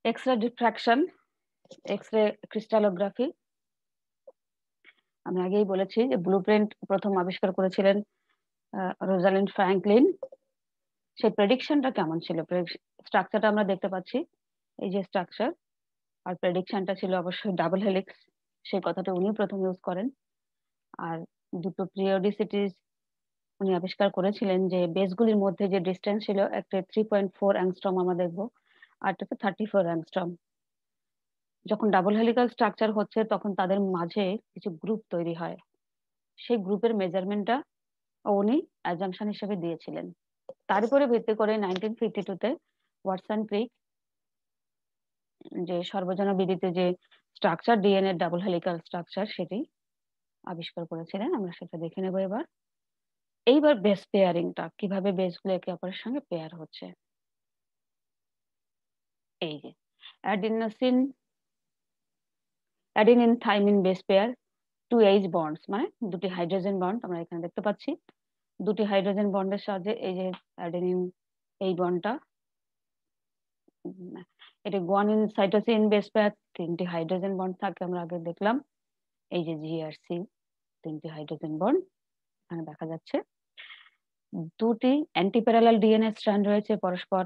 X ray diffraction, X ray crystallography, আমি আগেই বলেছি যে ব্লুপ্রিন্ট প্রথম আবিষ্কার করেছিলেন রোজালিন্ড ফ্র্যাঙ্কলিন। সেই প্রেডিকশনটা কেমন ছিল? স্ট্রাকচারটা আমরা দেখতে পাচ্ছি, এই যে স্ট্রাকচার, আর প্রেডিকশনটা ছিল অবশ্যই ডাবল হেলিক্স, সেই কথাটা উনি প্রথম ইউজ করেন। আর দুটো পিরিয়ডিসিটিস উনি আবিষ্কার করেছিলেন, যে বেসগুলির মধ্যে যে ডিস্টেন্স ছিল, একটা 3.4 অ্যাংস্ট্রম আমরা দেখবো, আর একটা 34 অ্যাংস্ট্রম। যখন ডাবল হেলিক্যাল স্ট্রাকচার হচ্ছে তখন তাদের মাঝে কিছু গ্রুপ তৈরি হয়, সেই গ্রুপের মেজারমেন্টটা উনি অ্যাজাম্পশন হিসেবে দিয়েছিলেন। তার উপরে ভিত্তি করে 1952-তে ওয়াটসন ক্রিক যে সর্বজন বিদিত যে structure, DNA double helical structure, সেটি আবিষ্কার করেছিলেন। আমরা সেটা দেখে নেবো এবার। এইবার বেস পেয়ারিংটা, কিভাবে বেসগুলো একে অপরের সঙ্গে পেয়ার হচ্ছে। এই যে adenine thymine base pair, 2H bonds, মানে দুটি হাইড্রোজেন বন্ড আমরা এখানে দেখতে পাচ্ছি। দুটি হাইড্রোজেন বন্ডের সাহায্যে এই যে অ্যাডেনিন, এই বন্ডটা, এটা গুয়ানিন সাইটোসিন বেস পেয়ার, 3টি হাইড্রোজেন বন্ড থাকে, আমরা আগে দেখলাম। এই যে জি আর সি, 3টি হাইড্রোজেন বন্ড এখানে দেখা যাচ্ছে। দুটি অ্যান্টি প্যারালাল ডিএনএ স্ট্র্যান্ড রয়েছে পরস্পর,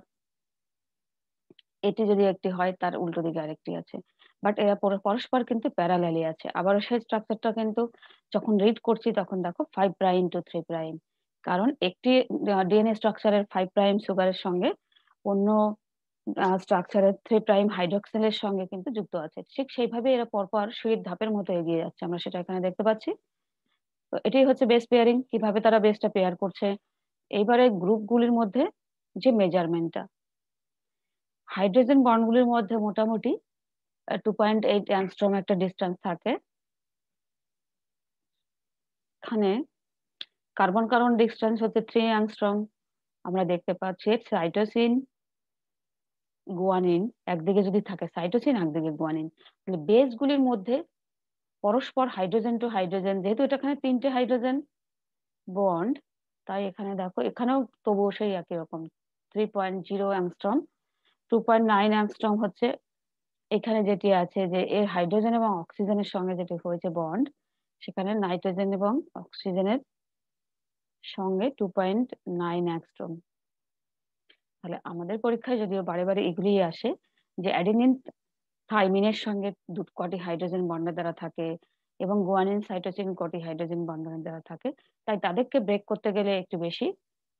এটি যদি একটি হয় তার উল্টো দিকে আরেকটি আছে, বাট এরা পরস্পর কিন্তু প্যারালালি আছে। আবারও সেই স্ট্রাকচারটা কিন্তু যখন রিড করছি তখন দেখো 5 প্রাইম টু 3 প্রাইম, কারণ একটি ডিএনএ স্ট্রাকচারের 5 প্রাইম সুগারের সঙ্গে অন্য স্ট্রাকচারের 3 প্রাইম হাইড্রোক্সিলের সঙ্গে কিন্তু যুক্ত আছে। ঠিক সেইভাবে এরা পরপর সিঁড়ির ধাপের মতো এগিয়ে যাচ্ছে, আমরা সেটা এখানে দেখতে পাচ্ছি। তো এটাই হচ্ছে বেস পেয়ারিং, কিভাবে তারা বেসটা পেয়ার করছে। এইবারে গ্রুপগুলির মধ্যে যে মেজারমেন্টটা, হাইড্রোজেন বন্ডগুলির মধ্যে মোটামুটি 2.8 অ্যাংস্ট্রম একটা ডিস্টেন্স থাকে। এখানে কার্বন কার্বন ডিস্টেন্স হচ্ছে 3 অ্যাংস্ট্রম। আমরা দেখতে পাচ্ছি সাইটোসিন, গুয়ানিন একদিকে যদি থাকে সাইটোসিন, একদিকে গুয়ানিন, তাহলে বেসগুলির মধ্যে পরস্পর হাইড্রোজেন টু হাইড্রোজেন, যেহেতু এটা এখানে 3টে হাইড্রোজেন বন্ড, তাই এখানে দেখো এখানেও তবুও সেই একই রকম 3.0 অ্যাংস্ট্রম। 2.9 অ্যাংস্ট্রম হচ্ছে এখানে যেটি আছে যে এর হাইড্রোজেন এবং অক্সিজেনের সঙ্গে যেটি হয়েছে বন্ড, সেখানে নাইট্রোজেন এবং অক্সিজেনের সঙ্গে 2.9 অ্যাংস্ট্রম। তাহলে আমাদের পরীক্ষায় যদিও বারে বারে এগুলিই আসে যে অ্যাডেনিন থাইমিনের সঙ্গে কটি হাইড্রোজেন বন্ডের দ্বারা থাকে এবং গুয়ানিন সাইটোসিন কটি হাইড্রোজেন বন্ডের দ্বারা থাকে, তাই তাদেরকে ব্রেক করতে গেলে একটু বেশি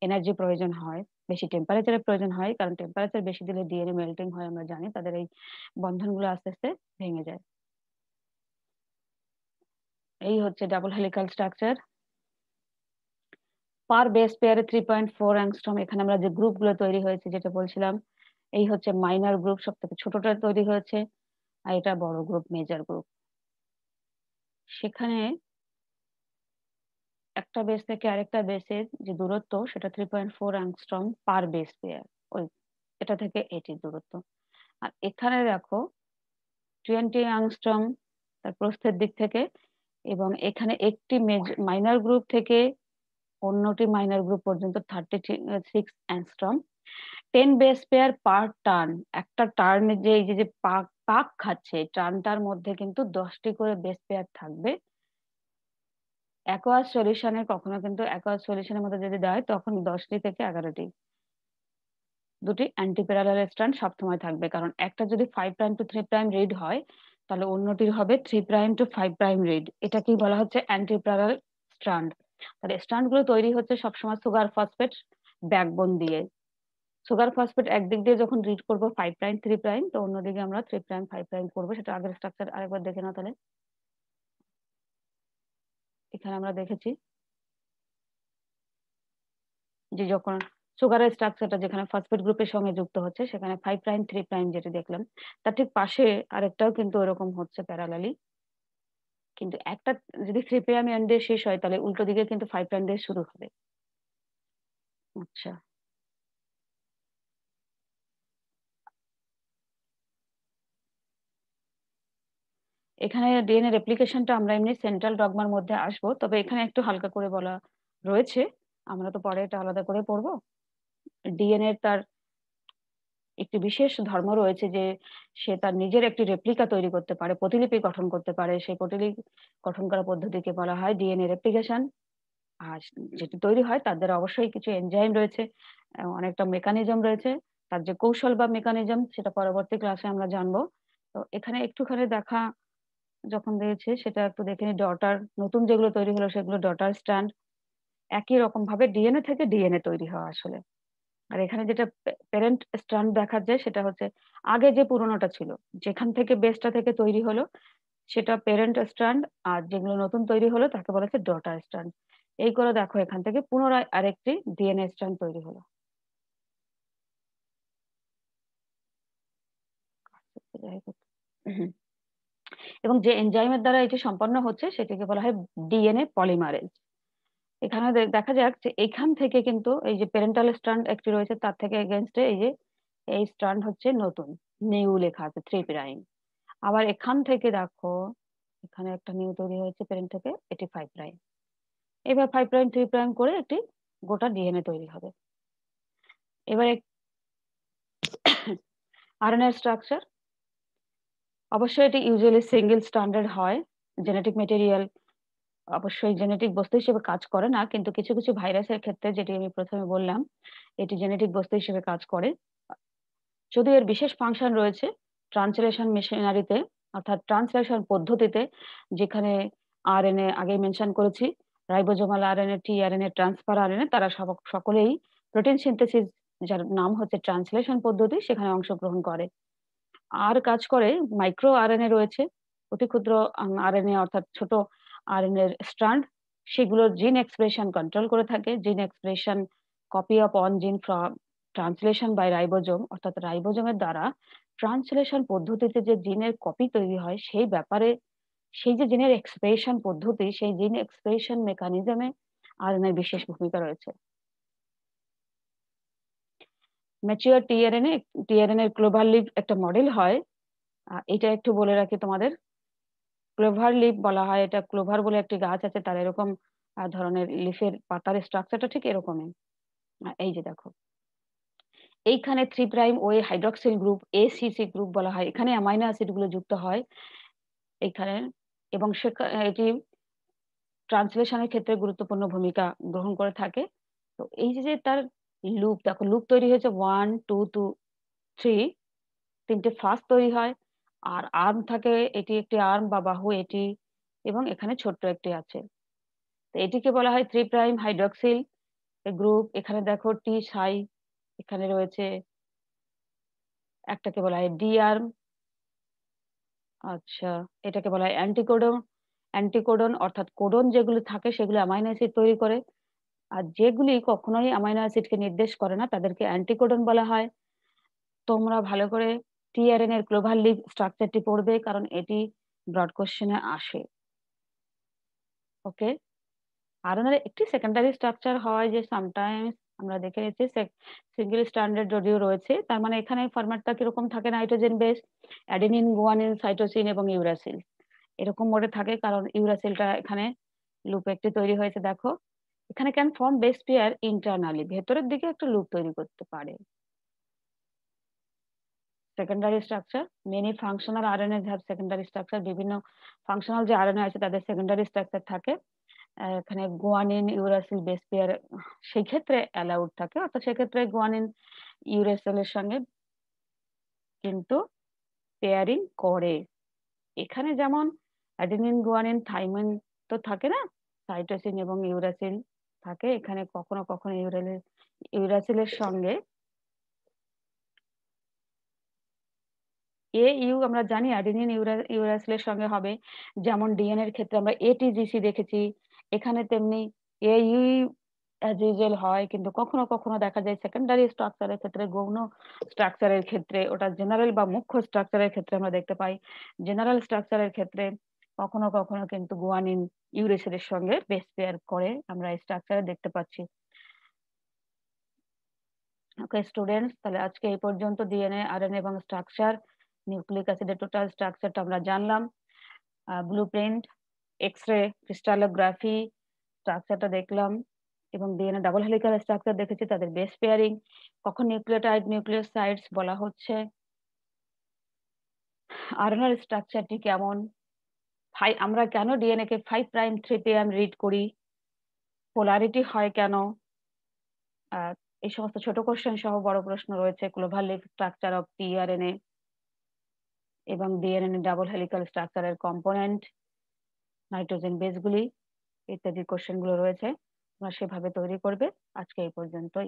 এনার্জি প্রয়োজন হয়, বেশি টেম্পারেচারের প্রয়োজন হয়, কারণ টেম্পারেচার বেশি দিলে ডিএনএ মেল্টিং হয়, আমরা জানি তাদের এই বন্ধনগুলো আস্তে আস্তে ভেঙে যায়। এই হচ্ছে ডাবল হেলিক্যাল স্ট্রাকচার। পার বেস পেয়ারে 3.4 অ্যাংস্ট্রম। এখানে আমরা যে গ্রুপগুলো তৈরি হয়েছে যেটা বলছিলাম, এই হচ্ছে মাইনর গ্রুপ, সব থেকে ছোটটা তৈরি হয়েছে, আর এটা বড় গ্রুপ, মেজর গ্রুপ। সেখানে একটা বেস থেকে আরেকটা বেসের যে দূরত্ব সেটা 3.4 অ্যাংস্ট্রম পার বেস পেয়ার, ওই এটা থেকে এটির দূরত্ব। আর এখানে দেখো 20 অ্যাংস্ট্রম তার প্রস্থের দিক থেকে, এবং এখানে একটি মাইনর গ্রুপ থেকে অন্যটি মাইনর গ্রুপ পর্যন্ত 36 অ্যাংস্ট্রম। 10 বেস পেয়ার পার টার্ন। একটা টার্নে যে এই যে পাক পাক খাচ্ছে, টার্নটার মধ্যে কিন্তু 10টি করে বেস পেয়ার থাকবে। অ্যাকোয়াস সলিউশনের কখনো কিন্তু অ্যাকোয়াস সলিউশনের মধ্যে যদি দেয় তখন 10টি থেকে 11টি। দুটি অ্যান্টি প্যারালাল স্ট্র্যান্ড সবসময় থাকবে, কারণ একটা যদি 5 প্রাইম টু 3 প্রাইম রিড হয় তাহলে অন্যটির হবে 3 প্রাইম টু 5 প্রাইম রিড। এটাকেই বলা হচ্ছে অ্যান্টি প্যারালাল স্ট্র্যান্ড। তাহলে স্ট্র্যান্ড গুলো তৈরি হচ্ছে সবসময় সুগার ফসফেট ব্যাকবোন দিয়ে। সুগার ফসফেট একদিক দিয়ে যখন রিড করবো 5 প্রাইম 3 প্রাইম, তো অন্যদিকে আমরা 3 প্রাইম 5 প্রাইম করবো। সেটা আগের স্ট্রাকচার আরেকবার দেখে নাও। তাহলে এখানে আমরা দেখেছি যে যখন সুগারের স্ট্রাকচারটা যেখানে ফসফেট গ্রুপের সঙ্গে যুক্ত হচ্ছে সেখানে 5 প্রাইম 3 প্রাইম যেটা দেখলাম, তার ঠিক পাশে আরেকটাও কিন্তু ওরকম হচ্ছে প্যারালালি। কিন্তু একটা যদি 3 প্রাইম এন্ড দিয়ে শেষ হয় তাহলে উল্টো দিকে কিন্তু 5 প্রাইম দিয়ে শুরু হবে। আচ্ছা, এখানে ডিএনএ রেপ্লিকেশনটা আমরা এমনি সেন্ট্রাল ডগমার মধ্যে আসবো, তবে এখানে একটু হালকা করে বলা রয়েছে, আমরা তো পরে এটা আলাদা করে পড়বো। ডিএনএ তার একটি বিশেষ ধর্ম রয়েছে যে সে তার নিজের একটি রেপ্লিকা তৈরি করতে পারে, প্রতিলিপি গঠন করতে পারে। সেই প্রতিলিপি গঠন করা পদ্ধতিকে বলা হয় ডিএনএ রেপ্লিকেশন। আর যেটি তৈরি হয় তার দ্বারা অবশ্যই কিছু এনজাইম রয়েছে, অনেকটা মেকানিজম রয়েছে। তার যে কৌশল বা মেকানিজম সেটা পরবর্তী ক্লাসে আমরা জানবো। তো এখানে একটুখানি দেখা যখন দিয়েছে সেটা একটু দেখে নি। ডটার নতুন যেগুলো তৈরি হলো সেগুলো ডটার স্ট্র্যান্ড। একই রকম ভাবে ডিএনএ থেকে ডিএনএ তৈরি হওয়া আসলে। আর এখানে যেটা প্যারেন্ট স্ট্র্যান্ড দেখা যায় সেটা হচ্ছে আগে যে পুরোনোটা ছিল, যেখান থেকে বেসটা থেকে তৈরি হলো সেটা প্যারেন্ট স্ট্র্যান্ড, আর যেগুলো নতুন তৈরি হলো তাকে বলা হচ্ছে ডটার স্ট্র্যান্ড। এই করে দেখো এখান থেকে পুনরায় আরেকটি ডিএনএ স্ট্র্যান্ড তৈরি হলো। এবং যে এনজাইমের দ্বারা এটি সম্পন্ন হচ্ছে সেটিকে বলা হয় ডিএনএ পলিমারেজ। এখানে দেখা যাক যে এখান থেকে কিন্তু এই যে প্যারেন্টাল স্ট্র্যান্ড একটি রয়েছে তার থেকে এগেনস্টে এই যে এই স্ট্র্যান্ড হচ্ছে নতুন, নিউ লেখা আছে 3 প্রাইম। আবার এখান থেকে দেখো এখানে একটা নিউ তৈরি হয়েছে প্যারেন্ট থেকে, এটি 5 প্রাইম। এবার 5 প্রাইম 3 প্রাইম করে একটি গোটা ডিএনএ তৈরি হবে। এবার আরএনএ স্ট্রাকচার অবশ্যই এটি ইউজুয়ালি সিঙ্গেল স্ট্যান্ডার্ড হয়। জেনেটিক মেটেরিয়াল অবশ্যই জেনেটিক বস্তু হিসেবে কাজ করে না, কিন্তু কিছু কিছু ভাইরাসের ক্ষেত্রে যেটি আমি প্রথমে বললাম এটি জেনেটিক বস্তু হিসেবে কাজ করে। যদিও এর বিশেষ ফাংশন রয়েছে ট্রান্সলেশন মেশিনারিতে, অর্থাৎ ট্রান্সলেশন পদ্ধতিতে, যেখানে আরএনএ আগে মেনশন করেছি, ribosomal RNA, tRNA, transfer RNA, তারা সকলেই প্রোটিন সিনথেসিস, যার নাম হচ্ছে ট্রান্সলেশন পদ্ধতি, সেখানে অংশগ্রহণ করে। আর কাজ করে মাইক্রো আরএনএ রয়েছে, অতি ক্ষুদ্র আরএনএ অর্থাৎ ছোট আরএনএ এর স্ট্র্যান্ড, সেগুলোর জিন এক্সপ্রেশন কন্ট্রোল করে থাকে। জিন এক্সপ্রেশন কপি অফ অন জিন ফ্রম ট্রান্সলেশন বাই রাইবোজোম, অর্থাৎ রাইবোজোমের দ্বারা ট্রান্সলেশন পদ্ধতিতে যে জিনের কপি তৈরি হয় সেই ব্যাপারে, সেই যে জিনের এক্সপ্রেশন পদ্ধতি, সেই জিন এক্সপ্রেশন মেকানিজমে আরএনএ বিশেষ ভূমিকা রয়েছে। Mature tRNA, tRNA clover leaf একটা মডেল হয়। এটা একটু বলে রাখি তোমাদের, ক্লোভার লিফ বলা হয় এটা। ক্লোভার বলে একটি গাছ আছে, তার এরকম ধরনের লিফের পাতার স্ট্রাকচারটা ঠিক এরকমই। এই যে দেখো এইখানে 3 prime way hydroxyl group ACC group বলা হয়। এখানে অ্যামাইনো অ্যাসিড গুলো যুক্ত হয় এইখানে এবং এটি ট্রান্সলেশনের ক্ষেত্রে গুরুত্বপূর্ণ ভূমিকা গ্রহণ করে থাকে। তো এই যে তার লুপ দেখো, লুপ তৈরি হয়েছে 1, 2, 3 তিনটে ফাস তৈরি হয়। আর আর্ম থাকে, এটি একটি আর্ম বা বাহু এটি, এবং এখানে ছোট্ট একটি আছে। তো এটিকে বলা হয় 3 প্রাইম হাইড্রক্সিল গ্রুপ। এখানে দেখো টি সাই এখানে রয়েছে, একটাকে বলা হয় ডি আর্ম। আচ্ছা, এটাকে বলা হয় অ্যান্টিকোডন। অ্যান্টিকোডন অর্থাৎ কোডন যেগুলো থাকে সেগুলো অ্যামাইনো অ্যাসিড তৈরি করে। আর যেগুলি কখনোই অ্যামাইনো অ্যাসিডকে নির্দেশ করে না তাদেরকে অ্যান্টিকোডন বলা হয়। তোমরা ভালো করে টিআরএন এর ক্লোভার লিভ স্ট্রাকচারটি পড়বে, কারণ এটি ব্রড কোশ্চেনে আসে। ওকে, আরএনএর একটি সেকেন্ডারি স্ট্রাকচার হয় যে সামটাইমস আমরা দেখে নিচ্ছি সিঙ্গেল স্ট্র্যান্ডেড যদিও রয়েছে, তার মানে এখানে ফরম্যাটটা কিরকম থাকে, nitrogen base, adenine, guanine, cytosine এবং ইউরাসিল এরকম মোডে থাকে, কারণ ইউরাসিলটা এখানে লুপ একটি তৈরি হয়েছে। দেখো এখানে can form base pair internally, ভেতরের দিকে একটা লুপ তৈরি করতে পারে। Secondary structure, many functional RNA have secondary structure, বিভিন্ন ফাংশনাল যে আরএনএ আছে তাদের সেকেন্ডারি স্ট্রাকচার থাকে। এখানে গুয়ানিন ইউরাসিল বেস পেয়ার সেই ক্ষেত্রে অ্যালাউড থাকে, অর্থাৎ সেক্ষেত্রে গুয়ানিন ইউরাসিলের সঙ্গে কিন্তু পেয়ারিং করে। এখানে যেমন অ্যাডেনিন, গুয়ানিন, থাইমিন তো থাকে না, সাইটোসিন এবং ইউরাসিল থাকে। এখানে কখনো কখনো ইউরাসিলের সঙ্গে ইউ আমরা জানি অ্যাডেনিন ইউরাসিলের সঙ্গে হবে, যেমন ডিএনএ এর ক্ষেত্রে আমরা এটিজিসি দেখেছি, এখানে তেমনি ইউ অ্যাজ ইউজুয়াল হয়, কিন্তু কখনো কখনো দেখা যায় সেকেন্ডারি স্ট্রাকচারের ক্ষেত্রে, গৌণ স্ট্রাকচারের ক্ষেত্রে, ওটা জেনারেল বা মুখ্য স্ট্রাকচারের ক্ষেত্রে আমরা দেখতে পাই। জেনারেল স্ট্রাকচারের ক্ষেত্রে কখনো কখনো কিন্তু গুয়ানিন ইউরেসিলের সঙ্গে বেস পেয়ার করে আমরা এই স্ট্রাকচারে দেখতে পাচ্ছি। ওকে স্টুডেন্টস, তাহলে আজকে এই পর্যন্ত ডিএনএ, আরএনএ এবং স্ট্রাকচার, নিউক্লিক অ্যাসিডের টোটাল স্ট্রাকচারটা আমরা জানলাম। ব্লুপ্রিন্ট, এক্স-রে, ক্রিস্টালোগ্রাফি স্ট্রাকচারটা দেখলাম, এবং ডিএনএ ডাবল হেলিক্যাল স্ট্রাকচার দেখেছি, তাদের বেস পেয়ারিং, কখন নিউক্লিওটাইড নিউক্লিওসাইডস বলা হচ্ছে, আরএনএর স্ট্রাকচারটি কেমন, আমরা কেন ডিএনএ কে 5 প্রাইম 3 প্রাইম রিড করি, পোলারিটি হয় কেন, এই সমস্ত ছোট কোশ্চেন সহ বড় প্রশ্ন রয়েছে, clover leaf structure of tRNA এবং ডিএনএ ডাবল হেলিক্যাল স্ট্রাকচারের কম্পোনেন্ট, নাইট্রোজেন বেসগুলি ইত্যাদি কোশ্চেন গুলো রয়েছে, তোমরা সেভাবে তৈরি করবে। আজকে এই পর্যন্তই।